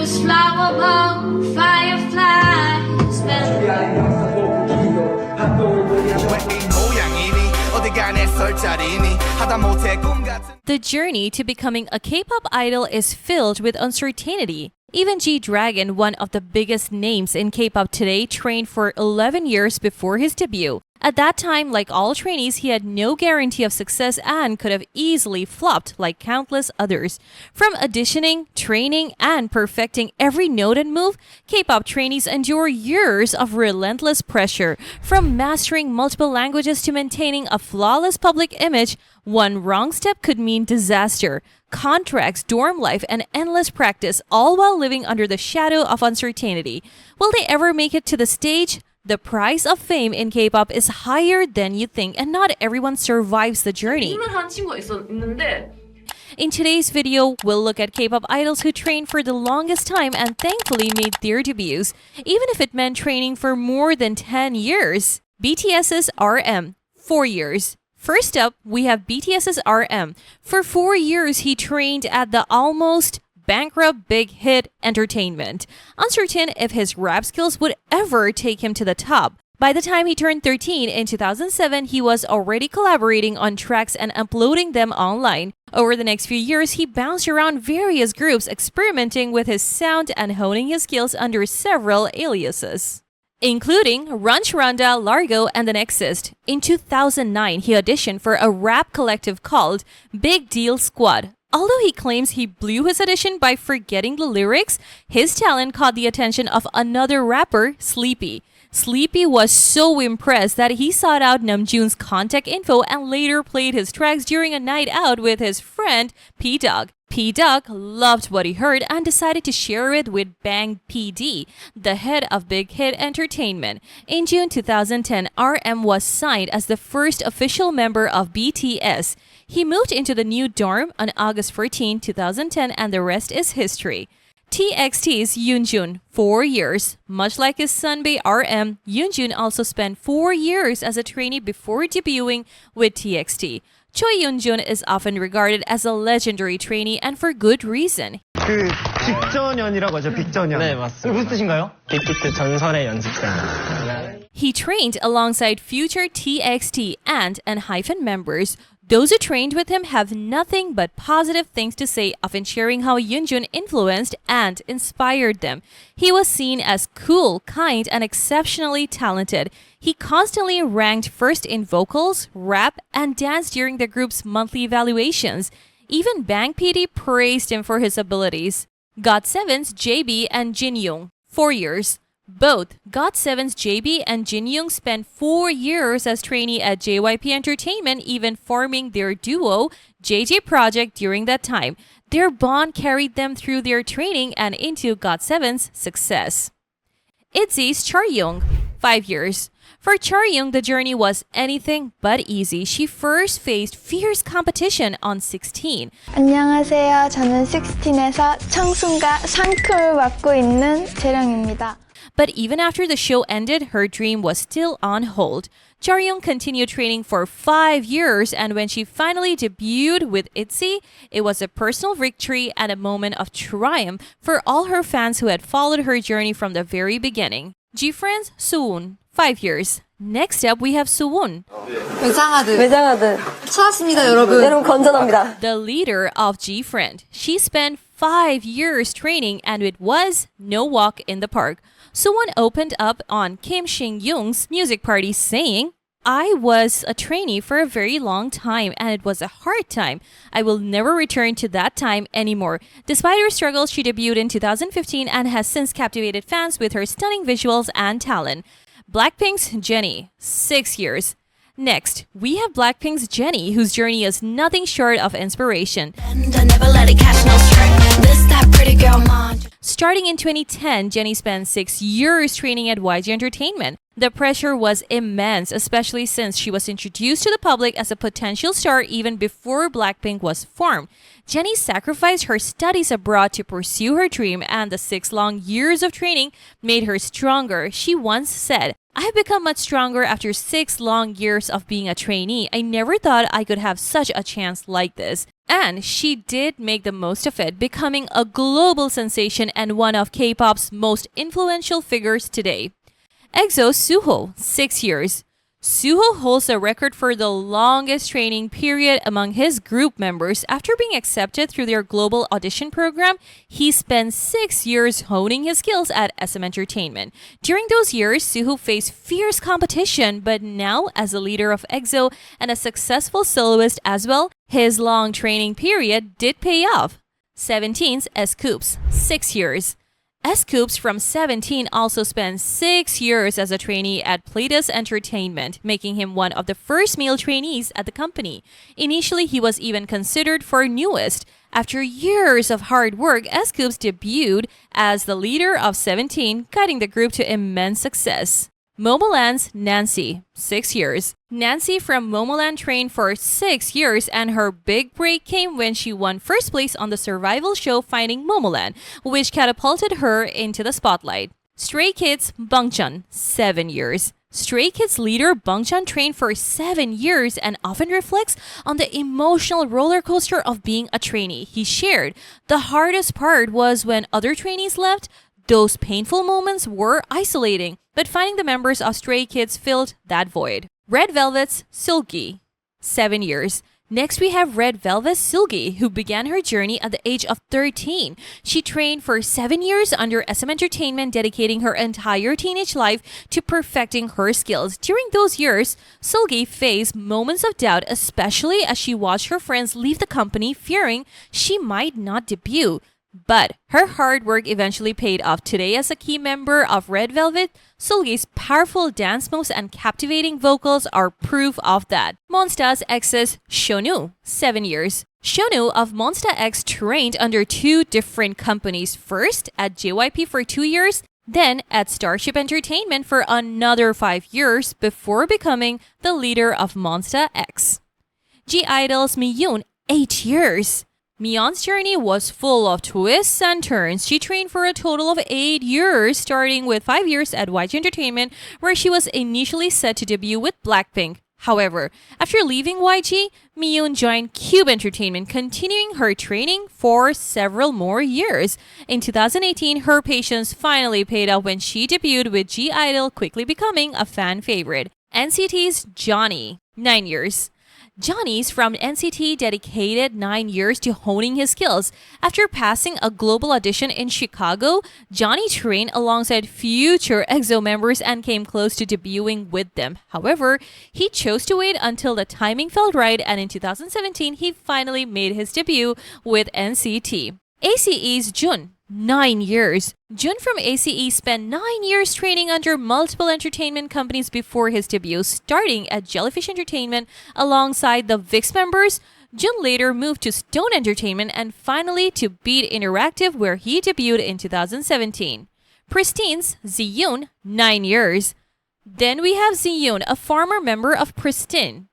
this flower blow, fireflies. The journey to becoming a K-pop idol is filled with uncertainty. Even G-Dragon, one of the biggest names in K-pop today, trained for 11 years before his debut. At that time, like all trainees, he had no guarantee of success and could have easily flopped like countless others. From auditioning, training, and perfecting every note and move, K-pop trainees endure years of relentless pressure. From mastering multiple languages to maintaining a flawless public image, one wrong step could mean disaster. Contracts, dorm life, and endless practice, all while living under the shadow of uncertainty. Will they ever make it to the stage? The price of fame in K-pop is higher than you think, and not everyone survives the journey. In today's video, we'll look at K-pop idols who trained for the longest time and thankfully made their debuts, even if it meant training for more than 10 years. BTS's RM, 4 years. First up, we have BTS's RM. For 4 years, he trained at the almost bankrupt Big Hit Entertainment, uncertain if his rap skills would ever take him to the top. By the time he turned 13 in 2007, he was already collaborating on tracks and uploading them online. Over the next few years, he bounced around various groups, experimenting with his sound and honing his skills under several aliases, including Runch Randa, Largo, and the Nexist. In 2009, he auditioned for a rap collective called Big Deal Squad. Although he claims he blew his audition by forgetting the lyrics, his talent caught the attention of another rapper, Sleepy. Sleepy was so impressed that he sought out Namjoon's contact info and later played his tracks during a night out with his friend P-Dog. P-Dog loved what he heard and decided to share it with Bang PD, the head of Big Hit Entertainment. In June 2010, RM was signed as the first official member of BTS. He moved into the new dorm on August 14, 2010, and the rest is history. TXT's Yeonjun, 4 years. Much like his Sunbae RM, Yeonjun also spent 4 years as a trainee before debuting with TXT. Choi Yeonjun is often regarded as a legendary trainee and for good reason. 그 빅전연이라고 하죠. 빅전연. 네, 맞습니다. 무슨 뜻인가요? 빅히트 전설의 연습생. He trained alongside future TXT and ENHYPEN members. Those who trained with him have nothing but positive things to say, often sharing how Yeonjun influenced and inspired them. He was seen as cool, kind, and exceptionally talented. He constantly ranked first in vocals, rap, and dance during the group's monthly evaluations. Even Bang PD praised him for his abilities. GOT7's JB and Jinyoung, 4 years. Both GOT7's JB and Jinyoung spent 4 years as trainee at JYP Entertainment, even forming their duo, JJ Project, during that time. Their bond carried them through their training and into GOT7's success. ITZY's Chaeryeong, 5 years. For Chaeryeong, the journey was anything but easy. She first faced fierce competition on 16. 안녕하세요. 저는 16에서 청순과 상큼을 맡고 있는 재령입니다. But even after the show ended, her dream was still on hold. Chaeryeong continued training for 5 years, and when she finally debuted with ITZY, it was a personal victory and a moment of triumph for all her fans who had followed her journey from the very beginning. GFriend's Sowon, 5 years. Next up, we have Sowon, 외장하드 찾았습니다, 여러분. 여러분 건전합니다. the leader of GFriend. She spent 5 years training, and it was no walk in the park. Sowon opened up on Kim Shin-young's music party saying, "I was a trainee for a very long time and it was a hard time. I will never return to that time anymore." Despite her struggles, she debuted in 2015 and has since captivated fans with her stunning visuals and talent. BLACKPINK's Jennie, 6 years. Next, we have BLACKPINK's Jennie, whose journey is nothing short of inspiration. Starting in 2010, Jennie spent 6 years training at YG Entertainment. The pressure was immense, especially since she was introduced to the public as a potential star even before BLACKPINK was formed. Jennie sacrificed her studies abroad to pursue her dream, and the 6 long years of training made her stronger. She once said, I have become much stronger after 6 long years of being a trainee. I never thought I could have such a chance like this. And she did make the most of it, becoming a global sensation and one of K-pop's most influential figures today. EXO Suho, 6 years. Suho holds the record for the longest training period among his group members. After being accepted through their global audition program, he spent 6 years honing his skills at SM Entertainment. During those years, Suho faced fierce competition, but now as a leader of EXO and a successful soloist as well, his long training period did pay off. 17's S.Coups, 6 years. S.Coups from 17 also spent 6 years as a trainee at Playtas Entertainment, making him one of the first male trainees at the company. Initially, he was even considered for newest. After years of hard work, S.Coups debuted as the leader of 17, guiding the group to immense success. MOMOLAND's Nancy, 6 years. Nancy from MOMOLAND trained for 6 years, and her big break came when she won first place on the survival show Finding MOMOLAND, which catapulted her into the spotlight. Stray Kids Bangchan, 7 years. Stray Kids leader Bangchan trained for 7 years and often reflects on the emotional roller coaster of being a trainee. He shared, "The hardest part was when other trainees left. Those painful moments were isolating, but finding the members of Stray Kids filled that void." Red Velvet's Seulgi, 7 years. Next, we have Red Velvet Seulgi, who began her journey at the age of 13. She trained for 7 years under SM Entertainment, dedicating her entire teenage life to perfecting her skills. During those years, Seulgi faced moments of doubt, especially as she watched her friends leave the company, fearing she might not debut. But her hard work eventually paid off. Today, as a key member of Red Velvet, Seulgi's powerful dance moves and captivating vocals are proof of that. MONSTA X's Shownu, 7 years. Shownu of MONSTA X trained under 2 different companies. First, at JYP for 2 years, then at Starship Entertainment for another 5 years before becoming the leader of MONSTA X. G.I.DLE's Miyeon, 8 years. Miyeon's journey was full of twists and turns. She trained for a total of 8 years, starting with 5 years at YG Entertainment, where she was initially set to debut with BLACKPINK. However, after leaving YG, Miyeon joined Cube Entertainment, continuing her training for several more years. In 2018, her patience finally paid off when she debuted with G.I.DLE, quickly becoming a fan favorite. NCT's Johnny, 9 years. Johnny's from NCT dedicated 9 years to honing his skills. After passing a global audition in Chicago, Johnny trained alongside future EXO members and came close to debuting with them. However, he chose to wait until the timing felt right, and in 2017, he finally made his debut with NCT. A.C.E Jun, 9 years. Jun from A.C.E spent 9 years training under multiple entertainment companies before his debut, starting at Jellyfish Entertainment alongside the VIX members. Jun later moved to Stone Entertainment and finally to Beat Interactive, where he debuted in 2017. PRISTIN's Xiyeon, 9 years. Then we have Xiyeon, a former member of PRISTIN.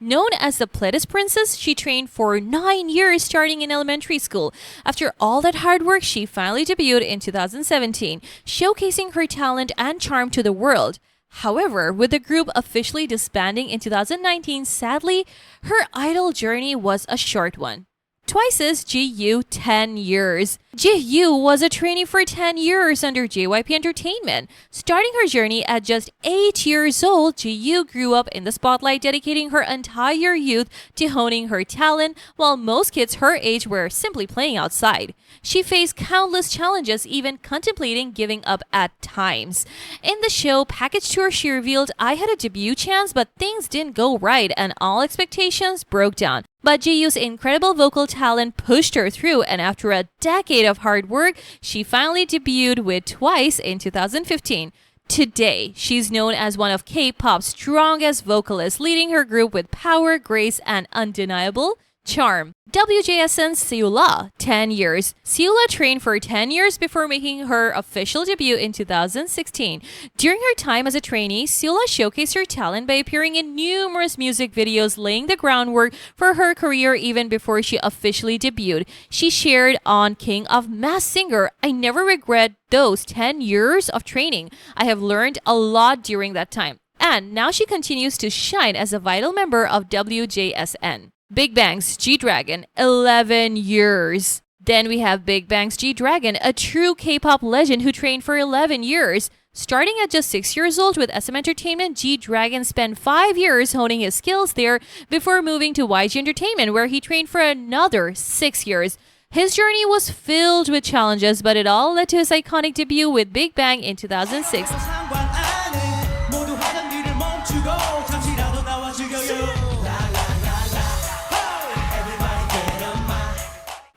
Known as the Pledis Princess, she trained for 9 years starting in elementary school. After all that hard work, she finally debuted in 2017, showcasing her talent and charm to the world. However, with the group officially disbanding in 2019, sadly, her idol journey was a short one. TWICE's Jihyo, 10 years. Jihyo was a trainee for 10 years under JYP Entertainment. Starting her journey at just 8 years old, Jihyo grew up in the spotlight, dedicating her entire youth to honing her talent, while most kids her age were simply playing outside. She faced countless challenges, even contemplating giving up at times. In the show Package Tour, she revealed, "I had a debut chance, but things didn't go right and all expectations broke down." But Jihyo's incredible vocal talent pushed her through, and after a decade of hard work, she finally debuted with TWICE in 2015. Today, she's known as one of K-pop's strongest vocalists, leading her group with power, grace, and undeniable Charm. WJSN Seola, 10 years. Seola trained for 10 years before making her official debut in 2016. During her time as a trainee, Seola showcased her talent by appearing in numerous music videos, laying the groundwork for her career even before she officially debuted. She shared on King of Masked Singer, "I never regret those 10 years of training. I have learned a lot during that time." And now she continues to shine as a vital member of WJSN. BIGBANG's G-Dragon, 11 years. Then we have BIGBANG's G-Dragon, a true K-pop legend who trained for 11 years. Starting at just 6 years old with SM Entertainment, G-Dragon spent 5 years honing his skills there before moving to YG Entertainment, where he trained for another 6 years. His journey was filled with challenges, but it all led to his iconic debut with Big Bang in 2006.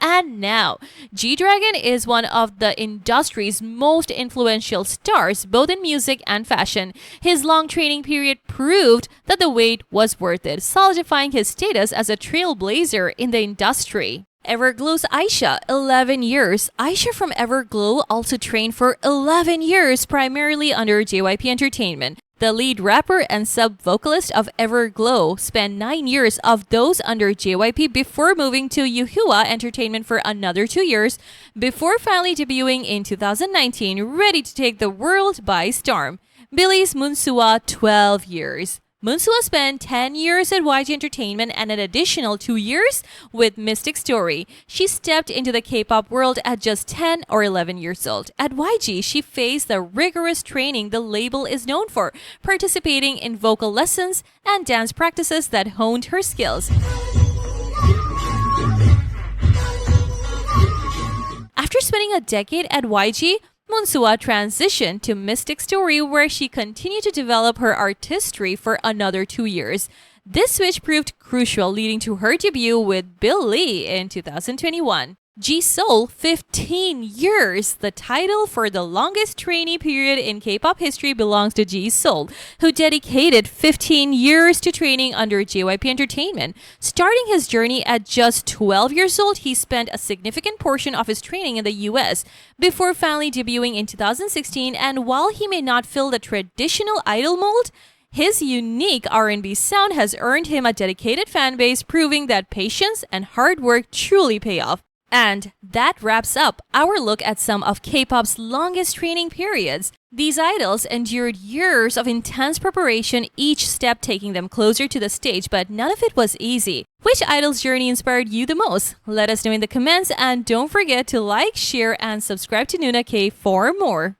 And now, G-Dragon is one of the industry's most influential stars, both in music and fashion. His long training period proved that the wait was worth it, solidifying his status as a trailblazer in the industry. Everglow's Aisha, 11 years. Aisha from Everglow also trained for 11 years, primarily under JYP Entertainment. The lead rapper and sub-vocalist of Everglow spent 9 years of those under JYP before moving to Yuhua Entertainment for another 2 years, before finally debuting in 2019, ready to take the world by storm. Billlie Moon Sua, 12 years. Moon Sua spent 10 years at YG Entertainment and an additional 2 years with Mystic Story. She stepped into the K-pop world at just 10 or 11 years old. At YG, she faced the rigorous training the label is known for, participating in vocal lessons and dance practices that honed her skills. After spending a decade at YG, Moon Sua transitioned to Mystic Story, where she continued to develop her artistry for another 2 years. This switch proved crucial, leading to her debut with Billlie in 2021. G.Soul, 15 years. The title for the longest trainee period in K-pop history belongs to G.Soul, who dedicated 15 years to training under JYP Entertainment. Starting his journey at just 12 years old, he spent a significant portion of his training in the US before finally debuting in 2016. And while he may not fill the traditional idol mold, his unique R&B sound has earned him a dedicated fan base, proving that patience and hard work truly pay off. And that wraps up our look at some of K-pop's longest training periods. These idols endured years of intense preparation, each step taking them closer to the stage, but none of it was easy. Which idol's journey inspired you the most? Let us know in the comments, and don't forget to like, share, and subscribe to Noona-K for more.